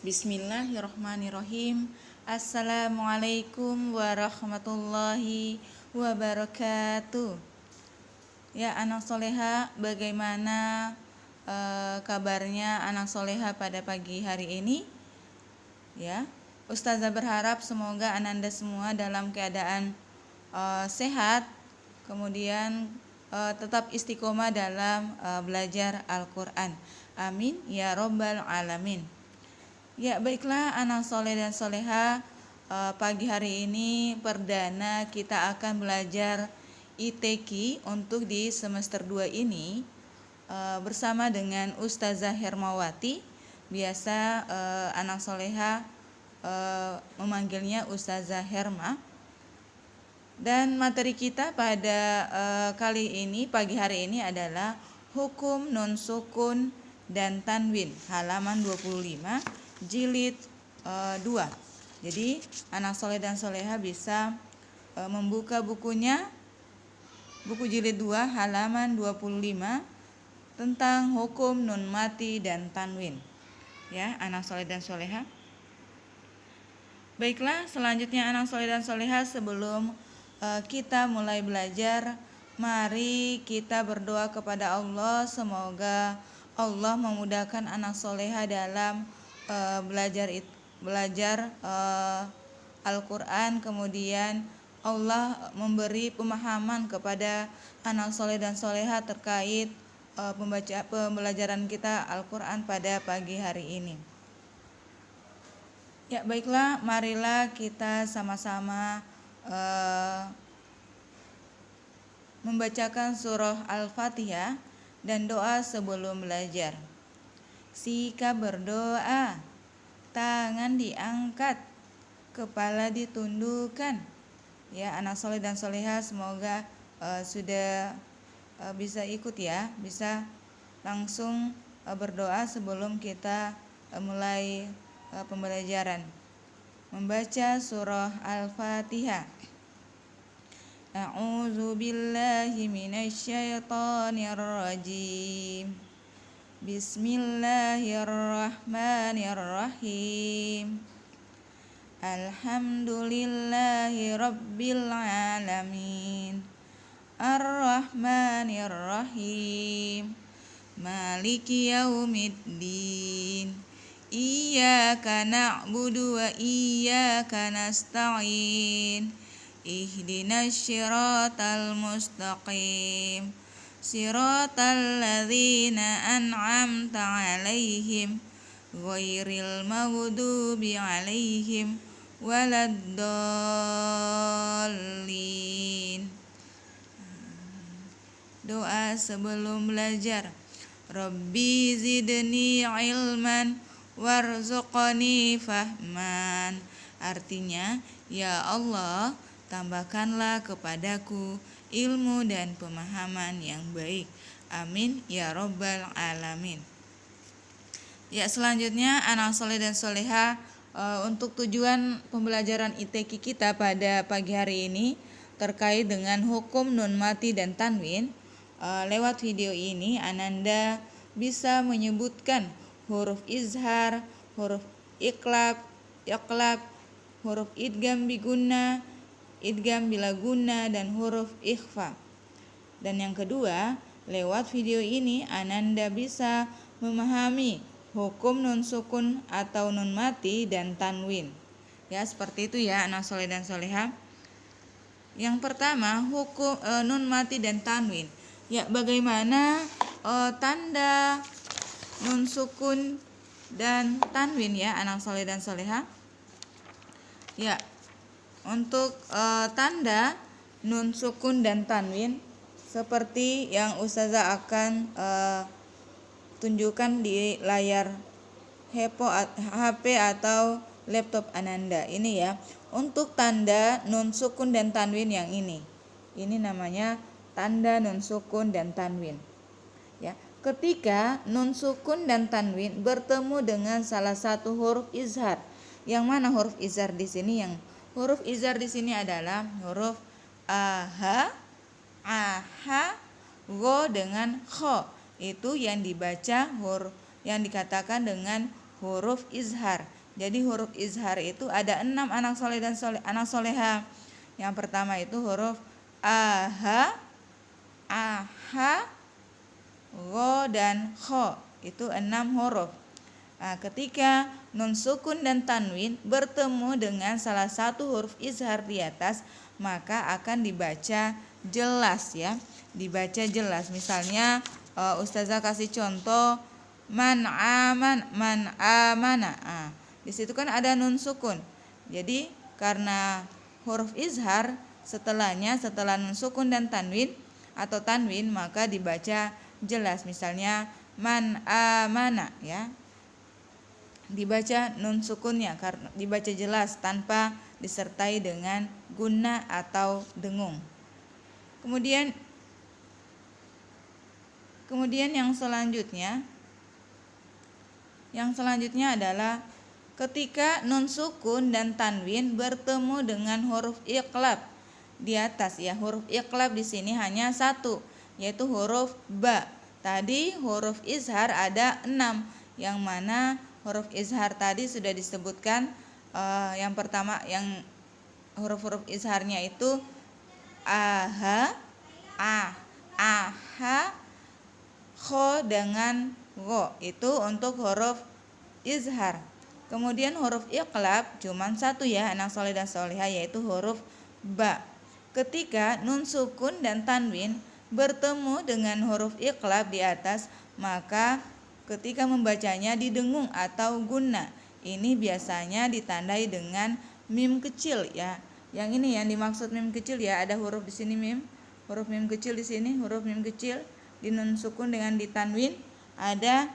Bismillahirrahmanirrahim. Assalamualaikum warahmatullahi wabarakatuh. Ya, anak soleha, bagaimana kabarnya anak soleha pada pagi hari ini? Ya, Ustazah berharap semoga ananda semua dalam keadaan sehat, kemudian tetap istiqomah dalam belajar Al-Quran. Amin ya robbal alamin. Ya, baiklah anak soleh dan soleha, pagi hari ini perdana kita akan belajar ITQ untuk di semester 2 ini bersama dengan Ustazah Hermawati. Biasa anak soleha memanggilnya Ustazah Herma. Dan materi kita pada kali ini, pagi hari ini adalah hukum nun sukun dan tanwin, halaman 25, jilid 2. Jadi anak soleh dan soleha bisa membuka bukunya, buku jilid 2 halaman 25 tentang hukum nun mati dan tanwin. Ya, anak soleh dan soleha. Baiklah, selanjutnya anak soleh dan soleha, sebelum kita mulai belajar, mari kita berdoa kepada Allah. Semoga Allah memudahkan anak soleha dalam belajar Al-Quran. Kemudian Allah memberi pemahaman kepada anak soleh dan soleha terkait pembelajaran kita Al-Quran pada pagi hari ini. Ya, baiklah, marilah kita sama-sama membacakan surah Al-Fatihah dan doa sebelum belajar. Sikap berdoa, tangan diangkat, kepala ditundukkan. Ya, anak soleh dan soleha, semoga sudah bisa ikut ya, bisa langsung berdoa sebelum kita mulai pembelajaran. Membaca surah Al-Fatihah. A'udzu billahi minasyaitonir rajim. Bismillahirrahmanirrahim. Alhamdulillahi rabbil alamin. Ar-Rahmanir-Rahim. Maliki yaumiddin. Iyyaka na'budu wa iyyaka nasta'in. Ihdinas siratal mustaqim. Siratal ladzina an'amta 'alaihim ghairil maghdubi 'alaihim waladdallin. Doa sebelum belajar. Rabbi zidni ilman warzuqni fahman. Artinya, ya Allah, tambahkanlah kepadaku ilmu dan pemahaman yang baik. Amin ya robbal alamin. Ya, selanjutnya anak soleh dan soleha, untuk tujuan pembelajaran ITQ kita pada pagi hari ini terkait dengan hukum nun mati dan tanwin, lewat video ini ananda bisa menyebutkan huruf izhar, huruf iqlab, huruf idgham bigunna, idgham bila guna, dan huruf ikhfa. Dan yang kedua, lewat video ini ananda bisa memahami hukum nun sukun atau nun mati dan tanwin. Ya, seperti itu ya anak soleh dan soleha. Yang pertama, hukum nun mati dan tanwin. Ya, bagaimana tanda nun sukun dan tanwin ya anak soleh dan soleha. Ya, untuk tanda nun sukun dan tanwin seperti yang Ustazah akan tunjukkan di layar HP atau laptop ananda ini ya. Untuk tanda nun sukun dan tanwin yang ini namanya tanda nun sukun dan tanwin. Ya, ketika nun sukun dan tanwin bertemu dengan salah satu huruf izhar. Yang mana huruf izhar di sini? Yang huruf izhar di sini adalah huruf aha, go dengan kho. Itu yang dibaca yang dikatakan dengan huruf izhar. Jadi huruf izhar itu ada 6 anak soleh dan anak soleha. Yang pertama itu huruf aha, aha, gho dan kho. Itu 6 huruf. Nah, ketika nun sukun dan tanwin bertemu dengan salah satu huruf izhar di atas, maka akan dibaca jelas ya. Dibaca jelas. Misalnya Ustazah kasih contoh man amana. Nah, di situ kan ada nun sukun. Jadi karena huruf izhar setelahnya setelah nun sukun dan tanwin atau tanwin maka dibaca jelas. Misalnya man amana ya. Dibaca nun sukunnya karena dibaca jelas tanpa disertai dengan guna atau dengung. Kemudian yang selanjutnya adalah ketika nun sukun dan tanwin bertemu dengan huruf iqlab di atas ya. Huruf iqlab di sini hanya satu, yaitu huruf ba. Tadi huruf izhar ada 6, yang mana huruf izhar tadi sudah disebutkan. Yang pertama yang huruf-huruf izharnya itu aha, aha, kho dengan gho. Itu untuk huruf izhar. Kemudian huruf iqlab cuman satu ya anak soleh dan soleha, yaitu huruf ba. Ketika nun sukun dan tanwin bertemu dengan huruf iqlab di atas, maka ketika membacanya didengung atau guna. Ini biasanya ditandai dengan mim kecil ya. Yang ini yang dimaksud mim kecil ya, ada huruf di sini mim. Huruf mim kecil di sini, huruf mim kecil di nun sukun dengan di tanwin ada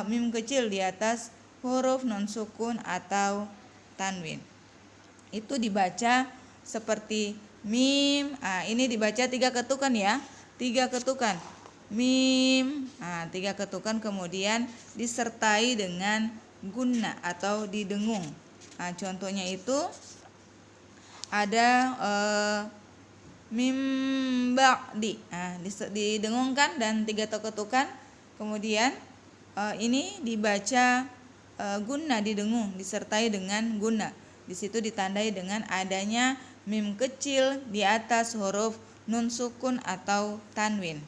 mim kecil di atas huruf nun sukun atau tanwin. Itu dibaca seperti mim. Ini dibaca 3 ketukan ya. 3 ketukan. Mim. 3 ketukan kemudian disertai dengan guna atau didengung. Contohnya itu ada mim ba'di. Didengungkan dan 3 ketukan. Kemudian ini dibaca guna, didengung disertai dengan guna. Di situ ditandai dengan adanya mim kecil di atas huruf nun sukun atau tanwin.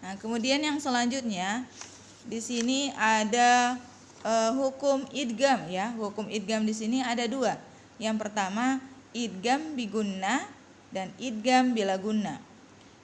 Nah, kemudian yang selanjutnya di sini ada hukum idgham ya. Hukum idgham di sini ada 2. Yang pertama idgham bigunna dan idgham bila gunna.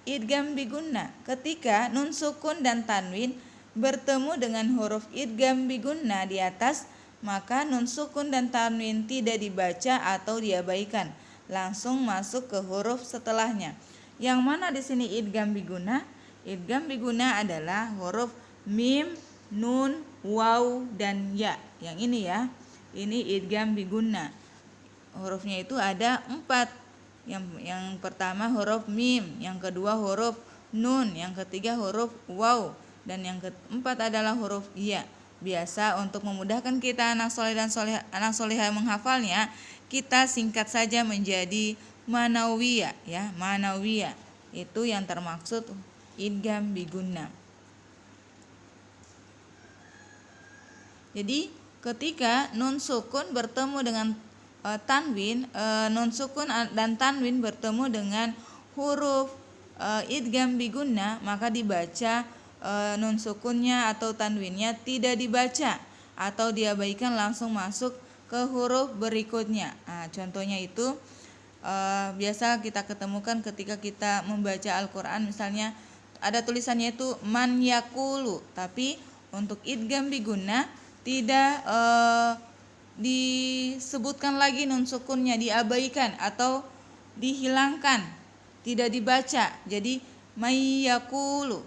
Idgham bigunna ketika nun sukun dan tanwin bertemu dengan huruf idgham bigunna di atas, maka nun sukun dan tanwin tidak dibaca atau diabaikan, langsung masuk ke huruf setelahnya. Yang mana di sini idgham bigunna? Idgham biguna adalah huruf mim, nun, waw, dan ya. Yang ini ya. Ini idgham biguna. Hurufnya itu ada 4. Yang pertama huruf mim, yang kedua huruf nun, yang ketiga huruf waw, dan yang keempat adalah huruf ya. Biasa untuk memudahkan kita anak soleh dan anak solehah menghafalnya, kita singkat saja menjadi manawiyah ya. Manawiyah itu yang termaksud idgham bigunna. Jadi ketika nun sukun bertemu dengan tanwin, nun sukun dan tanwin bertemu dengan huruf idgham bigunna, maka dibaca nun sukunnya atau tanwinnya tidak dibaca atau diabaikan, langsung masuk ke huruf berikutnya. Contohnya itu biasa kita ketemukan ketika kita membaca Al-Quran, misalnya ada tulisannya itu man yakulu, tapi untuk idgham bigunna tidak disebutkan lagi nun sukunnya, diabaikan atau dihilangkan, tidak dibaca. Jadi may yakulu,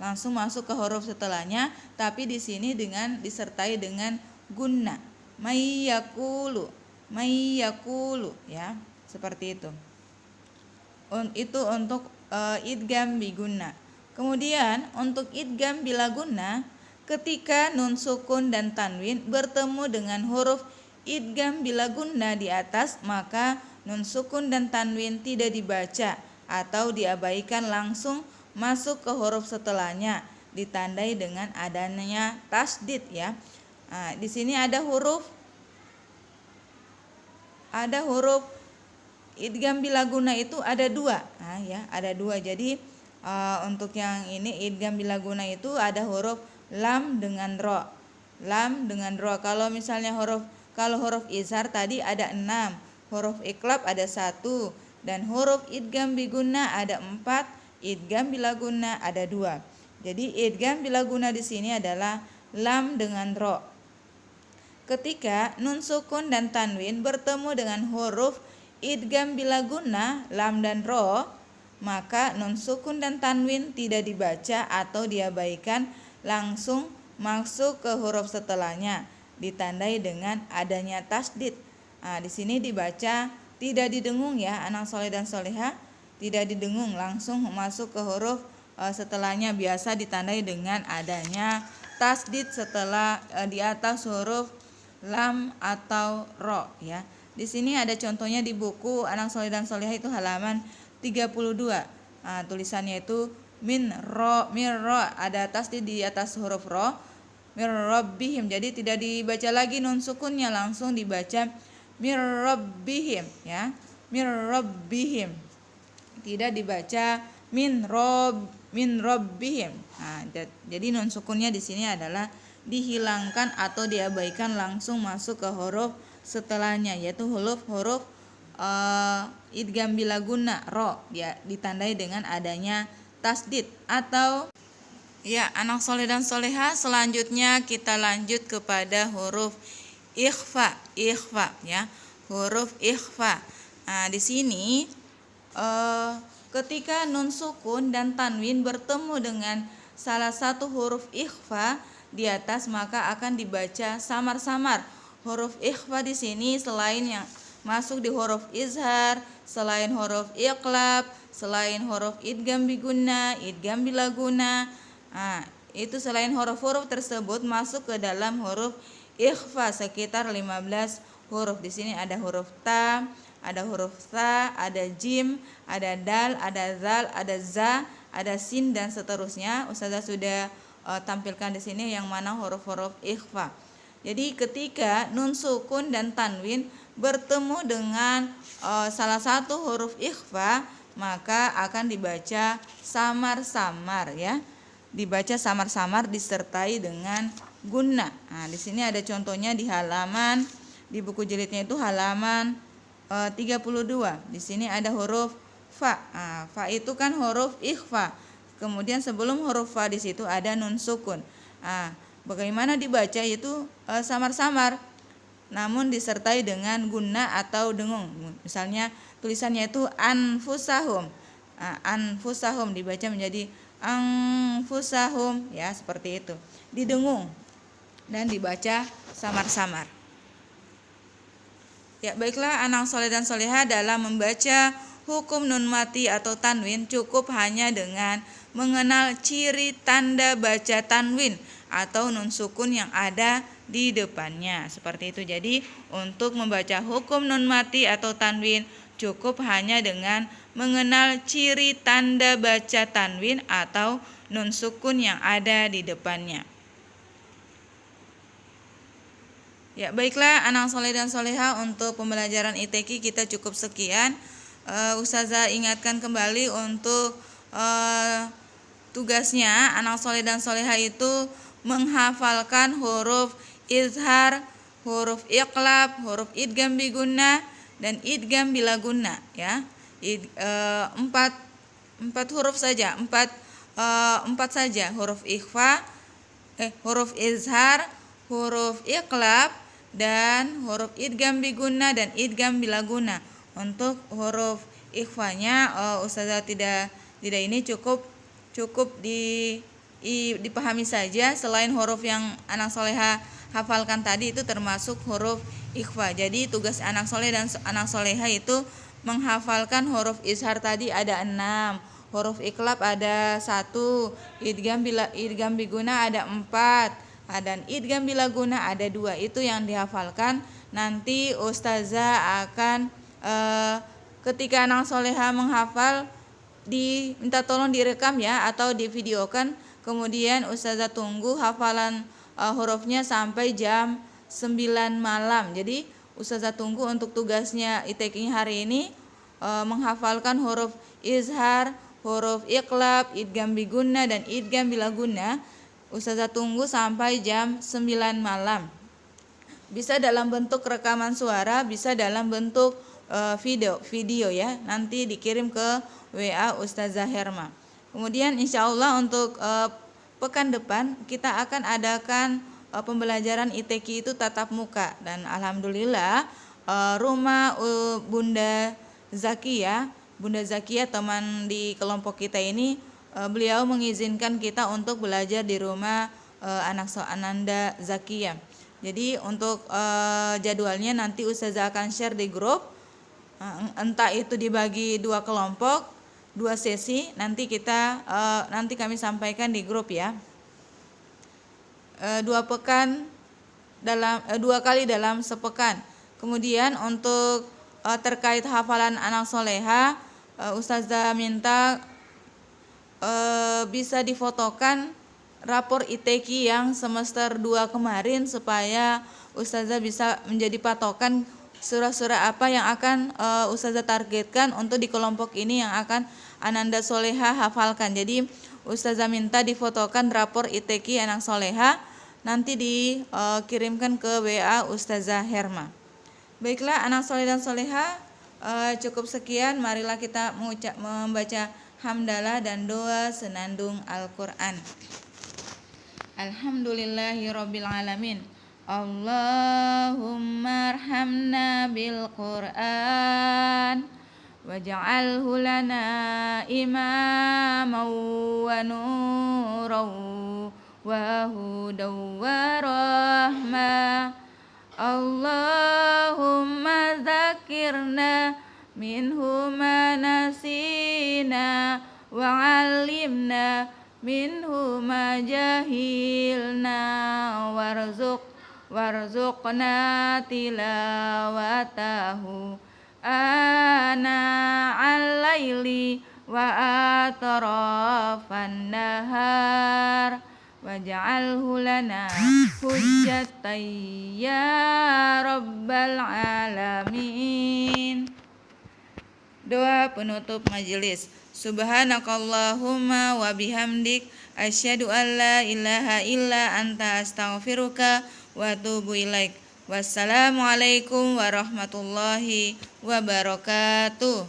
langsung masuk ke huruf setelahnya, tapi di sini dengan disertai dengan gunna. May yakulu ya, seperti itu. Itu untuk idgham bigunna. Kemudian untuk idgham bila gunna, ketika nun sukun dan tanwin bertemu dengan huruf idgham bila gunna di atas, maka nun sukun dan tanwin tidak dibaca atau diabaikan, langsung masuk ke huruf setelahnya. ditandai dengan adanya tasdid ya. Di sini ada huruf idgham bilaguna itu ada dua. Ya, ada dua. Jadi untuk yang ini idgham bilaguna itu ada huruf lam dengan ro. Lam dengan ro. Kalau misalnya huruf izhar tadi ada 6, huruf iqlab ada 1, dan huruf idgham biguna ada 4, idgham bilaguna ada 2. Jadi idgham bilaguna di sini adalah lam dengan ro. Ketika nun sukun dan tanwin bertemu dengan huruf idgham bilaguna lam dan ro, maka nun sukun dan tanwin tidak dibaca atau diabaikan, langsung masuk ke huruf setelahnya, ditandai dengan adanya tasdid. Di sini dibaca tidak didengung ya, anak soleh dan soleha, tidak didengung, langsung masuk ke huruf setelahnya, biasa ditandai dengan adanya tasdid setelah di atas huruf lam atau ro ya. Di sini ada contohnya di buku anak soleh dan soleha itu halaman 32. Tulisannya itu min ro, ada tasdid di atas huruf ro, mir rabbihim. Jadi tidak dibaca lagi nun sukunnya, langsung dibaca mir rabbihim ya. Mir rabbihim. Tidak dibaca min rabbihim. Jadi nun sukunnya di sini adalah dihilangkan atau diabaikan, langsung masuk ke huruf setelahnya, yaitu huruf idgham bilaguna ro ya, ditandai dengan adanya tasdid. Atau ya, anak soleh dan soleha, selanjutnya kita lanjut kepada huruf ikhfa ya, huruf ikhfa. Di sini ketika nun sukun dan tanwin bertemu dengan salah satu huruf ikhfa di atas, maka akan dibaca samar-samar. Huruf ikhfa di sini selain yang masuk di huruf izhar, selain huruf iqlab, selain huruf idgham biguna, idgham bilaguna, itu selain huruf-huruf tersebut masuk ke dalam huruf ikhfa sekitar 15 huruf. Di sini ada huruf ta, ada huruf sa, ada jim, ada dal, ada zal, ada za, ada sin, dan seterusnya. Ustazah sudah tampilkan di sini yang mana huruf-huruf ikhfa. Jadi ketika nun sukun dan tanwin bertemu dengan salah satu huruf ikhfa, maka akan dibaca samar-samar ya. Dibaca samar-samar disertai dengan gunna. Di sini ada contohnya di halaman, di buku jilidnya itu halaman 32. Di sini ada huruf fa. Fa itu kan huruf ikhfa. Kemudian sebelum huruf fa di situ ada nun sukun. Bagaimana dibaca itu samar-samar, namun disertai dengan gunna atau dengung. Misalnya tulisannya itu anfusahum. Anfusahum dibaca menjadi anfusahum ya, seperti itu. Didengung dan dibaca samar-samar. Ya, baiklah anak soleh dan soleha, dalam membaca hukum nun mati atau tanwin cukup hanya dengan mengenal ciri tanda baca tanwin atau nun sukun yang ada di depannya, seperti itu. Jadi untuk membaca hukum nun mati atau tanwin cukup hanya dengan mengenal ciri tanda baca tanwin atau nun sukun yang ada di depannya. Ya, baiklah anak soleh dan soleha, untuk pembelajaran ITQ kita cukup sekian. Ustazah ingatkan kembali untuk tugasnya anak soleh dan soleha itu menghafalkan huruf izhar, huruf iqlab, huruf idgham biguna, dan idgham bilaguna ya. Empat huruf saja, empat saja, huruf ikhfa, huruf izhar, huruf iqlab, dan huruf idgham biguna dan idgham bilaguna. Untuk huruf ikhfanya ustazah tidak ini cukup dipahami saja. Selain huruf yang anak soleha hafalkan tadi itu termasuk huruf ikhfa. Jadi tugas anak soleh dan anak soleha itu menghafalkan huruf izhar tadi ada 6, huruf iqlab ada 1, idgham biguna ada 4, dan idgham bilaguna ada 2. Itu yang dihafalkan. Nanti ustazah akan ketika anak soleha menghafal diminta tolong direkam ya, atau divideokan, Kemudian Ustazah tunggu hafalan hurufnya sampai jam 9 malam. Jadi Ustazah tunggu untuk tugasnya ITK hari ini menghafalkan huruf izhar, huruf iqlab, idgham bigunna dan idgham bila gunna. Ustazah tunggu sampai jam 9 malam. Bisa dalam bentuk rekaman suara, bisa dalam bentuk video ya. Nanti dikirim ke WA Ustazah Herma. Kemudian insya Allah untuk pekan depan kita akan adakan pembelajaran ITK itu tatap muka, dan alhamdulillah rumah Bunda Zakia teman di kelompok kita ini, beliau mengizinkan kita untuk belajar di rumah anak Ananda Zakia. Jadi untuk jadwalnya nanti Ustazah akan share di grup, entah itu dibagi 2 kelompok, 2 sesi, nanti kami sampaikan di grup ya. 2 kali dalam sepekan. Kemudian untuk terkait hafalan anak soleha, Ustazah minta bisa difotokan rapor ITK yang semester 2 kemarin, supaya Ustazah bisa menjadi patokan surah-surah apa yang akan Ustazah targetkan untuk di kelompok ini yang akan Ananda Soleha hafalkan. Jadi Ustazah minta difotokan rapor ITK anak soleha, nanti dikirimkan ke WA Ustazah Herma. Baiklah anak soleh dan soleha, cukup sekian. Marilah kita membaca hamdalah dan doa senandung Al-Quran. Alhamdulillahirabbil alamin. Allahumma arhamna bil Qur'an waj'alhu lana imaman wa nuran wa hudan wa rahmah. Allahumma dzakirna minhu ma nasina wa 'allimna minhu ma jahilna warzuqna tilawatahu ana al-laili wa atrafan nahar waj'alhu lana hujjatan ya rabbal alamin. Doa penutup majelis. Subhanakallahumma wa bihamdik asyhadu an la ilaha illa anta astaghfiruka wa atubu ilaik. Wassalamualaikum warahmatullahi wabarakatuh.